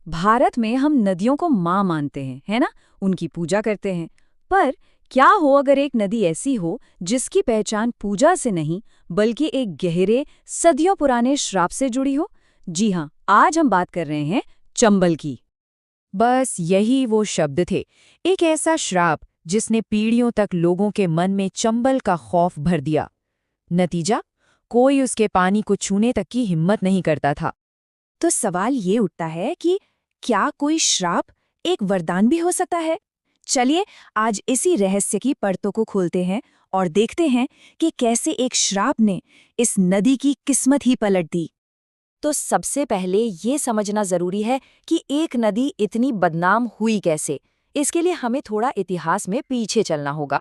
भारत में हम नदियों को माँ मानते हैं, है ना? उनकी पूजा करते हैं। पर क्या हो अगर एक नदी ऐसी हो जिसकी पहचान पूजा से नहीं बल्कि एक गहरे सदियों पुराने श्राप से जुड़ी हो? जी हाँ, आज हम बात कर रहे हैं चंबल की। बस यही वो शब्द थे। एक ऐसा श्राप जिसने पीढ़ियों तक लोगों के मन में चंबल का खौफ भर दिया। नतीजा, कोई उसके पानी को छूने तक की हिम्मत नहीं करता था। तो सवाल ये उठता है कि क्या कोई श्राप एक वरदान भी हो सकता है? चलिए आज इसी रहस्य की परतों को खोलते हैं और देखते हैं कि कैसे एक श्राप ने इस नदी की किस्मत ही पलट दी। तो सबसे पहले ये समझना जरूरी है कि एक नदी इतनी बदनाम हुई कैसे। इसके लिए हमें थोड़ा इतिहास में पीछे चलना होगा।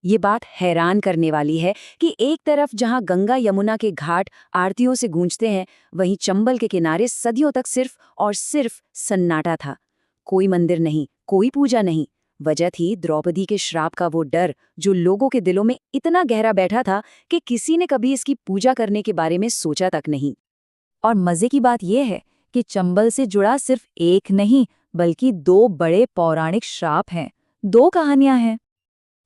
ये बात हैरान करने वाली है कि एक तरफ जहां गंगा यमुना के घाट आरतियों से गूंजते हैं, वहीं चंबल के किनारे सदियों तक सिर्फ और सिर्फ सन्नाटा था। कोई मंदिर नहीं, कोई पूजा नहीं। वजह थी द्रौपदी के श्राप का वो डर जो लोगों के दिलों में इतना गहरा बैठा था कि किसी ने कभी इसकी पूजा करने के बारे में सोचा तक नहीं। और मजे की बात यह है कि चंबल से जुड़ा सिर्फ एक नहीं बल्कि दो बड़े पौराणिक श्राप हैं, दो कहानियां हैं।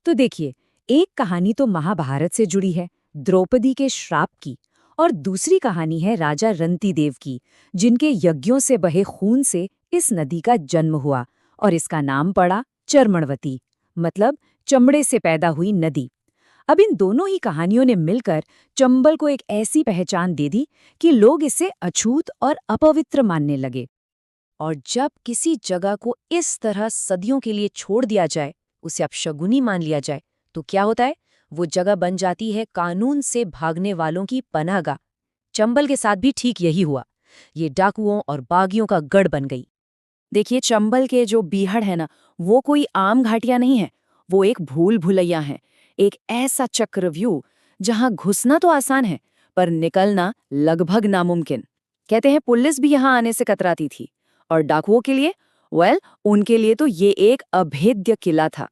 तो देखिए, एक कहानी तो महाभारत से जुड़ी है, द्रौपदी के श्राप की, और दूसरी कहानी है राजा रंतिदेव की, जिनके यज्ञों से बहे खून से इस नदी का जन्म हुआ और इसका नाम पड़ा चर्मणवती, मतलब चमड़े से पैदा हुई नदी। अब इन दोनों ही कहानियों ने मिलकर चंबल को एक ऐसी पहचान दे दी कि लोग इसे अछूत और अपवित्र मानने लगे। और जब किसी जगह को इस तरह सदियों के लिए छोड़ दिया जाए, उसे अपशगुनी मान लिया जाए, तो क्या होता है? वो जगह बन जाती है कानून से भागने वालों की पनाहगाह। चंबल के साथ भी ठीक यही हुआ। ये डाकुओं और बागियों का गढ़ बन गई। देखिए, चंबल के जो बीहड़ है ना, वो कोई आम घाटियां नहीं है। वो एक भूल भुलैया है, एक ऐसा चक्रव्यूह जहां घुसना तो आसान है पर निकलना लगभग नामुमकिन। कहते हैं पुलिस भी यहां आने से कतराती थी, और डाकुओं के लिए, उनके लिए तो ये एक अभेद्य किला था।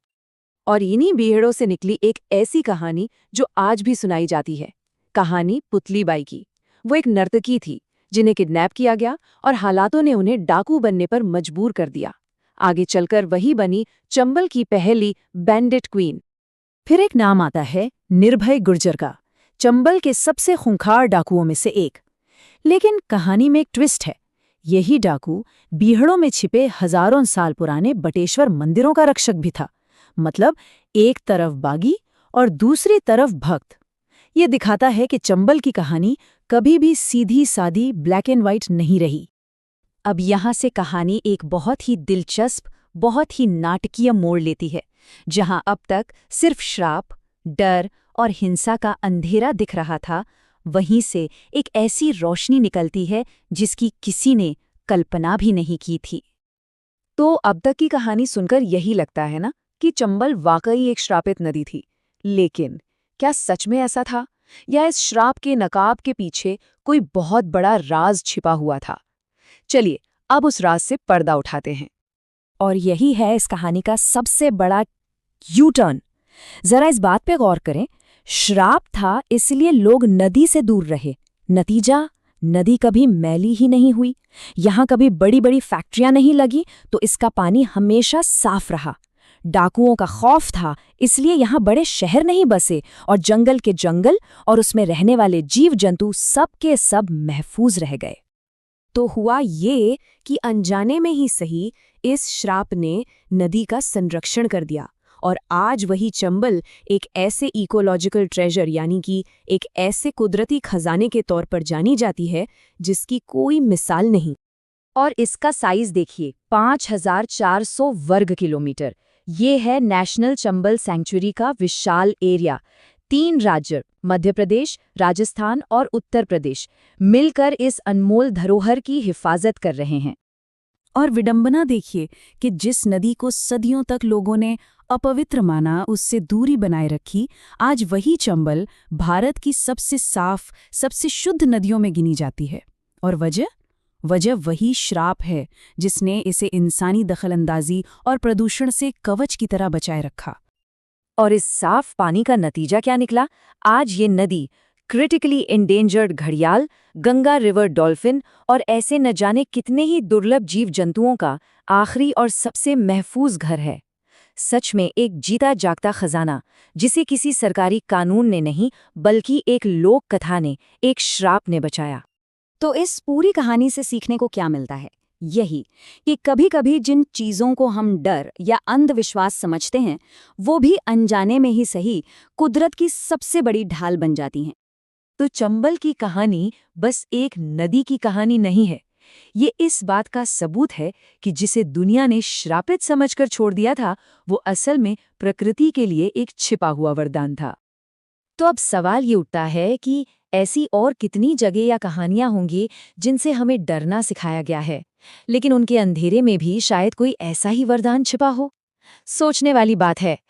और इन्हीं बीहड़ों से निकली एक ऐसी कहानी जो आज भी सुनाई जाती है, कहानी पुतलीबाई की। वो एक नर्तकी थी जिन्हें किडनैप किया गया और हालातों ने उन्हें डाकू बनने पर मजबूर कर दिया। आगे चलकर वही बनी चंबल की पहली बैंडिट क्वीन। फिर एक नाम आता है निर्भय गुर्जर का, चंबल के सबसे खूंखार डाकुओं में से एक। लेकिन कहानी में एक ट्विस्ट है। यही डाकू बीहड़ों में छिपे हजारों साल पुराने बटेश्वर मंदिरों का रक्षक भी था। मतलब एक तरफ बागी और दूसरी तरफ भक्त। ये दिखाता है कि चंबल की कहानी कभी भी सीधी सादी ब्लैक एंड व्हाइट नहीं रही। अब यहाँ से कहानी एक बहुत ही दिलचस्प, बहुत ही नाटकीय मोड़ लेती है। जहाँ अब तक सिर्फ श्राप, डर और हिंसा का अंधेरा दिख रहा था, वहीं से एक ऐसी रोशनी निकलती है जिसकी किसी ने कल्पना भी नहीं की थी। तो अब तक की कहानी सुनकर यही लगता है ना कि चंबल वाकई एक श्रापित नदी थी। लेकिन क्या सच में ऐसा था, या इस श्राप के नकाब के पीछे कोई बहुत बड़ा राज छिपा हुआ था? चलिए अब उस राज से पर्दा उठाते हैं। और यही है इस कहानी का सबसे बड़ा यू टर्न। जरा इस बात पे गौर करें, श्राप था इसलिए लोग नदी से दूर रहे। नतीजा, नदी कभी मैली ही नहीं हुई। यहां कभी बड़ी बड़ी फैक्ट्रियां नहीं लगी, तो इसका पानी हमेशा साफ रहा। डाकुओं का खौफ था, इसलिए यहां बड़े शहर नहीं बसे, और जंगल के जंगल और उसमें रहने वाले जीव जंतु सब के सब महफूज रह गए। तो हुआ ये कि अनजाने में ही सही, इस श्राप ने नदी का संरक्षण कर दिया, और आज वही चंबल एक ऐसे इकोलॉजिकल ट्रेजर यानी कि एक ऐसे कुदरती खजाने के तौर पर जानी जाती है जिसकी कोई मिसाल नहीं। और इसका साइज देखिए, 5400 वर्ग किलोमीटर। ये है नेशनल चंबल सैंक्चुरी का विशाल एरिया। 3 राज्य, मध्य प्रदेश, राजस्थान और उत्तर प्रदेश, मिलकर इस अनमोल धरोहर की हिफाजत कर रहे हैं। और विडंबना देखिए कि जिस नदी को सदियों तक लोगों ने अपवित्र माना, उससे दूरी बनाए रखी, आज वही चंबल भारत की सबसे साफ, सबसे शुद्ध नदियों में गिनी जाती है। और वजह वही श्राप है जिसने इसे इंसानी दखलंदाजी और प्रदूषण से कवच की तरह बचाए रखा। और इस साफ पानी का नतीजा क्या निकला? आज ये नदी क्रिटिकली एंडेंजर्ड घड़ियाल, गंगा रिवर डॉल्फिन और ऐसे न जाने कितने ही दुर्लभ जीव जंतुओं का आखिरी और सबसे महफूज घर है। सच में एक जीता जागता खजाना, जिसे किसी सरकारी कानून ने नहीं बल्कि एक लोक कथा ने, एक श्राप ने बचाया। तो इस पूरी कहानी से सीखने को क्या मिलता है? यही कि कभी-कभी जिन चीज़ों को हम डर या अंधविश्वास समझते हैं, वो भी अनजाने में ही सही कुदरत की सबसे बड़ी ढाल बन जाती हैं। तो चंबल की कहानी बस एक नदी की कहानी नहीं है। ये इस बात का सबूत है कि जिसे दुनिया ने श्रापित समझकर छोड़ दिया था, वो असल में प्रकृति के लिए एक छिपा हुआ वरदान था। तो अब सवाल ये उठता है कि ऐसी और कितनी जगह या कहानियां होंगी जिनसे हमें डरना सिखाया गया है, लेकिन उनके अंधेरे में भी शायद कोई ऐसा ही वरदान छिपा हो। सोचने वाली बात है।